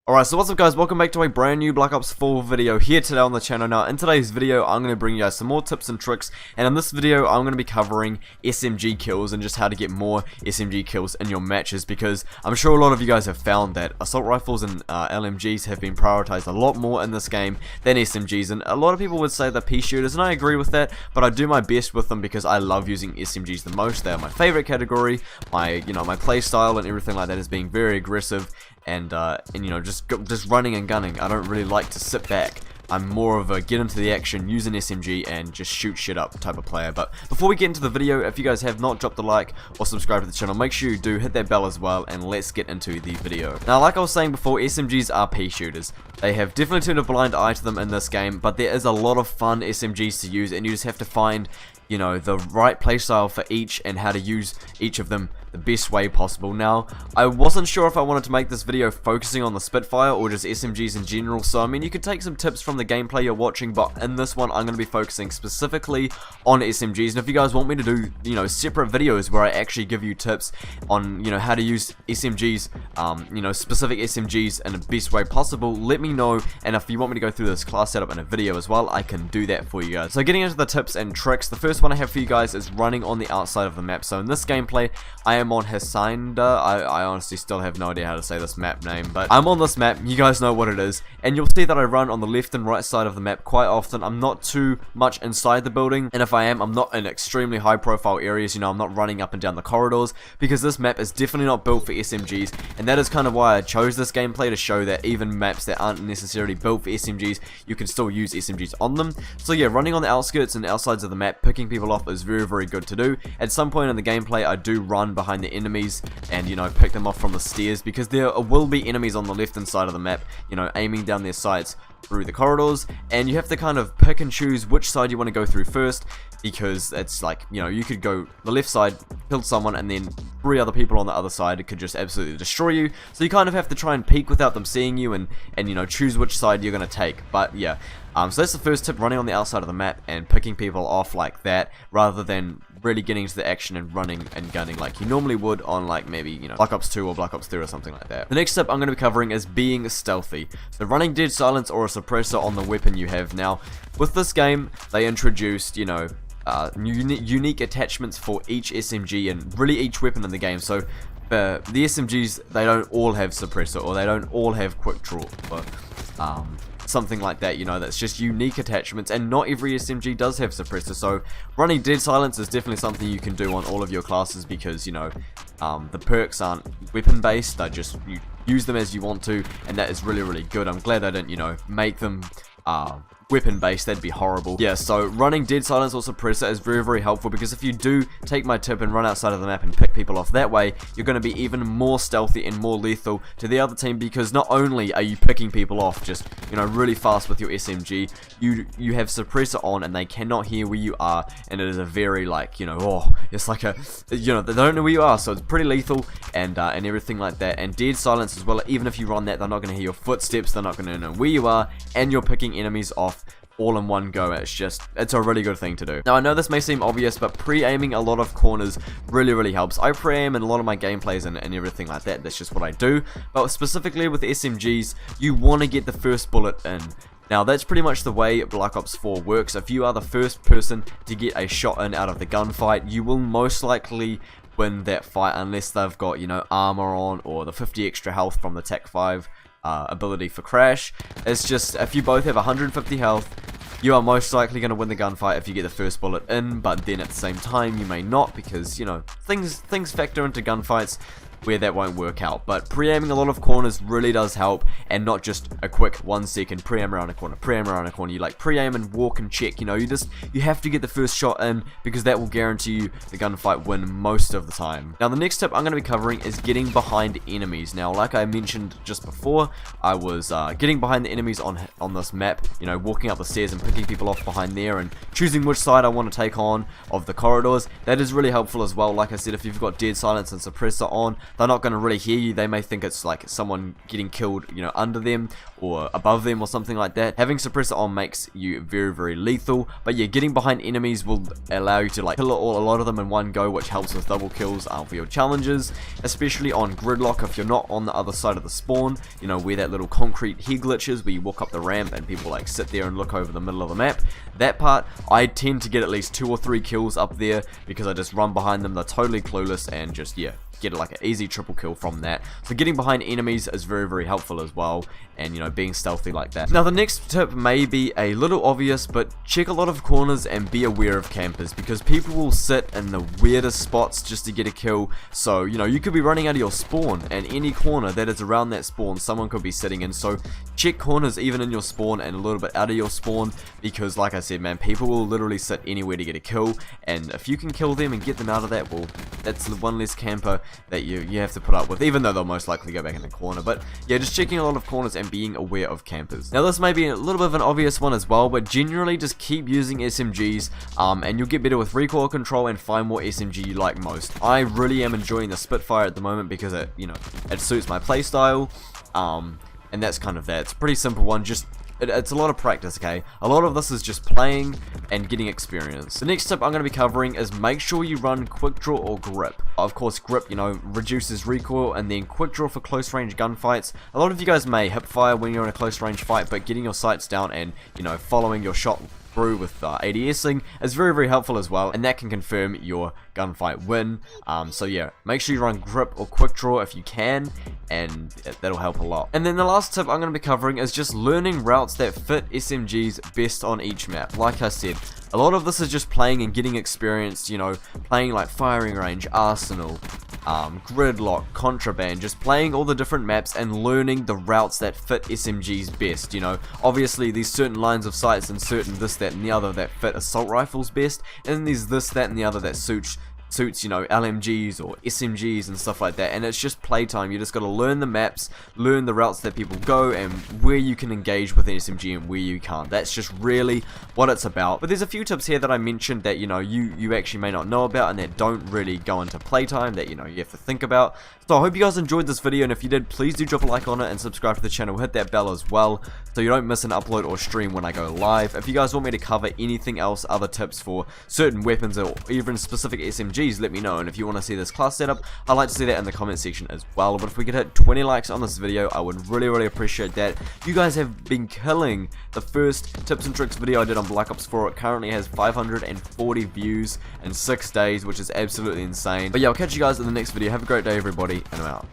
Alright, so what's up guys, welcome back to a brand new Black Ops 4 video here today on the channel. Now in today's video I'm going to bring you guys some more tips and tricks, and in this video I'm going to be covering SMG kills and just how to get more SMG kills in your matches, because I'm sure a lot of you guys have found that assault rifles and LMGs have been prioritized a lot more in this game than SMGs, and a lot of people would say they're pea shooters, and I agree with that, but I do my best with them because I love using SMGs the most. They are my favorite category. My play style and everything like that is being very aggressive and you know, just running and gunning. I don't really like to sit back. I'm more of a get into the action, use an SMG and just shoot shit up type of player. But before we get into the video, if you guys have not dropped a like or subscribed to the channel, make sure you do hit that bell as well, and let's get into the video. Now, like I was saying before, SMGs are pea shooters. They have definitely turned a blind eye to them in this game, but there is a lot of fun SMGs to use, and you just have to find, you know, the right playstyle for each and how to use each of them the best way possible. Now, I wasn't sure if I wanted to make this video focusing on the Spitfire or just SMGs in general, so I mean, you could take some tips from the gameplay you're watching, but in this one I'm going to be focusing specifically on SMGs. And if you guys want me to do, you know, separate videos where I actually give you tips on, you know, how to use SMGs, you know, specific SMGs in the best way possible, let me know. And if you want me to go through this class setup in a video as well, I can do that for you guys. So getting into the tips and tricks, the first one I have for you guys is running on the outside of the map. So in this gameplay, I am on Hacienda. I honestly still have no idea how to say this map name, but I'm on this map. You guys know what it is, and you'll see that I run on the left and right side of the map quite often. I'm not too much inside the building, and if I am, I'm not in extremely high profile areas. You know, I'm not running up and down the corridors, because this map is definitely not built for SMGs, and that is kind of why I chose this gameplay, to show that even maps that aren't necessarily built for SMGs, you can still use SMGs on them. So yeah, running on the outskirts and outsides of the map, picking people off is very, very good to do. At some point in the gameplay, I do run behind the enemies and, you know, pick them off from the stairs, because there will be enemies on the left hand side of the map, you know, aiming down their sights through the corridors, and you have to kind of pick and choose which side you want to go through first, because it's like, you know, you could go the left side, kill someone, and then 3 other people on the other side could just absolutely destroy you. So you kind of have to try and peek without them seeing you, and you know, choose which side you're going to take. But yeah, so that's the first tip, running on the outside of the map and picking people off like that, rather than really getting into the action and running and gunning like you normally would on, like, maybe, you know, Black Ops 2 or Black Ops 3 or something like that. The next tip I'm going to be covering is being stealthy. So running dead silence or a suppressor on the weapon you have. Now, with this game, they introduced, you know, unique attachments for each SMG and really each weapon in the game. So the SMGs, they don't all have suppressor, or they don't all have quick draw, or something like that, you know. That's just unique attachments, and not every SMG does have suppressor. So running dead silence is definitely something you can do on all of your classes, because, you know, the perks aren't weapon based, they just, you use them as you want to, and that is really, really good. I'm glad they didn't, you know, make them weapon based. That'd be horrible. Yeah, so running dead silence or suppressor is very, very helpful, because if you do take my tip and run outside of the map and pick people off that way, you're going to be even more stealthy and more lethal to the other team, because not only are you picking people off just, you know, really fast with your SMG, you have suppressor on and they cannot hear where you are, and it is a very, like, you know, oh, it's like a, you know, they don't know where you are, so it's pretty lethal, and everything like that. And dead silence as well, even if you run that, they're not going to hear your footsteps, they're not going to know where you are, and you're picking enemies off all in one go. It's a really good thing to do. Now, I know this may seem obvious, but pre-aiming a lot of corners really, really helps. I pre-aim in a lot of my gameplays and everything like that. That's just what I do. But specifically with SMGs, you want to get the first bullet in. Now, that's pretty much the way Black Ops 4 works. If you are the first person to get a shot in out of the gunfight, you will most likely win that fight, unless they've got, you know, armor on, or the 50 extra health from the Tech 5 ability for Crash. It's just, if you both have 150 health, you are most likely going to win the gunfight if you get the first bullet in, but then at the same time you may not, because, you know, things factor into gunfights where that won't work out. But pre-aiming a lot of corners really does help, and not just a quick 1 second pre-aim around a corner, pre-aim around a corner. You like pre-aim and walk and check, you know, you have to get the first shot in, because that will guarantee you the gunfight win most of the time. Now, the next tip I'm going to be covering is getting behind enemies. Now, like I mentioned just before, I was getting behind the enemies on this map, you know, walking up the stairs and picking people off behind there, and choosing which side I want to take on of the corridors. That is really helpful as well. Like I said, if you've got dead silence and suppressor on, they're not going to really hear you. They may think it's like someone getting killed, you know, under them or above them or something like that. Having suppressor on makes you very, very lethal. But yeah, getting behind enemies will allow you to like kill a lot of them in one go, which helps with double kills for your challenges, especially on gridlock. If you're not on the other side of the spawn, you know, where that little concrete head glitches, where you walk up the ramp and people like sit there and look over the middle of the map, that part I tend to get at least 2 or 3 kills up there because I just run behind them. They're totally clueless and just, yeah, get like an easy triple kill from that. So getting behind enemies is very, very helpful as well, and you know, being stealthy like that. Now the next tip may be a little obvious, but check a lot of corners and be aware of campers, because people will sit in the weirdest spots just to get a kill. So you know, you could be running out of your spawn and any corner that is around that spawn someone could be sitting in. So check corners even in your spawn and a little bit out of your spawn, because like I said, man, people will literally sit anywhere to get a kill, and if you can kill them and get them out of that, well, that's one less camper that you have to put up with, even though they'll most likely go back in the corner. But yeah, just checking a lot of corners and being aware of campers. Now this may be a little bit of an obvious one as well, but generally just keep using SMGs, and you'll get better with recoil control and find what SMG you like most. I really am enjoying the Spitfire at the moment because it, you know, it suits my playstyle, and that's kind of that. It's a pretty simple one, just it's a lot of practice, okay? A lot of this is just playing and getting experience. The next tip I'm going to be covering is make sure you run quick draw or grip. Of course, grip, you know, reduces recoil, and then quick draw for close range gunfights. A lot of you guys may hip fire when you're in a close range fight, but getting your sights down and, you know, following your shot through with ADSing is very, very helpful as well, and that can confirm your gunfight win. So yeah, make sure you run grip or quick draw if you can, and that'll help a lot. And then the last tip I'm going to be covering is just learning routes that fit SMGs best on each map. Like I said, a lot of this is just playing and getting experience, you know, playing like firing range, arsenal, gridlock, contraband, just playing all the different maps and learning the routes that fit SMGs best. You know, obviously there's certain lines of sights and certain this, that and the other that fit assault rifles best, and then there's this, that and the other that suits, you know, LMGs or SMGs and stuff like that. And it's just playtime. You just got to learn the maps, learn the routes that people go, and where you can engage with an SMG and where you can't. That's just really what it's about. But there's a few tips here that I mentioned that, you know, you actually may not know about and that don't really go into playtime, that, you know, you have to think about. So I hope you guys enjoyed this video, and if you did, please do drop a like on it and subscribe to the channel. Hit that bell as well so you don't miss an upload or stream when I go live. If you guys want me to cover anything else, other tips for certain weapons or even specific SMGs, let me know. And if you want to see this class setup, I'd like to see that in the comment section as well. But if we could hit 20 likes on this video, I would really, really appreciate that. You guys have been killing. The first tips and tricks video I did on Black Ops 4, it currently has 540 views in 6 days, which is absolutely insane. But yeah, I'll catch you guys in the next video. Have a great day, everybody, and I'm out.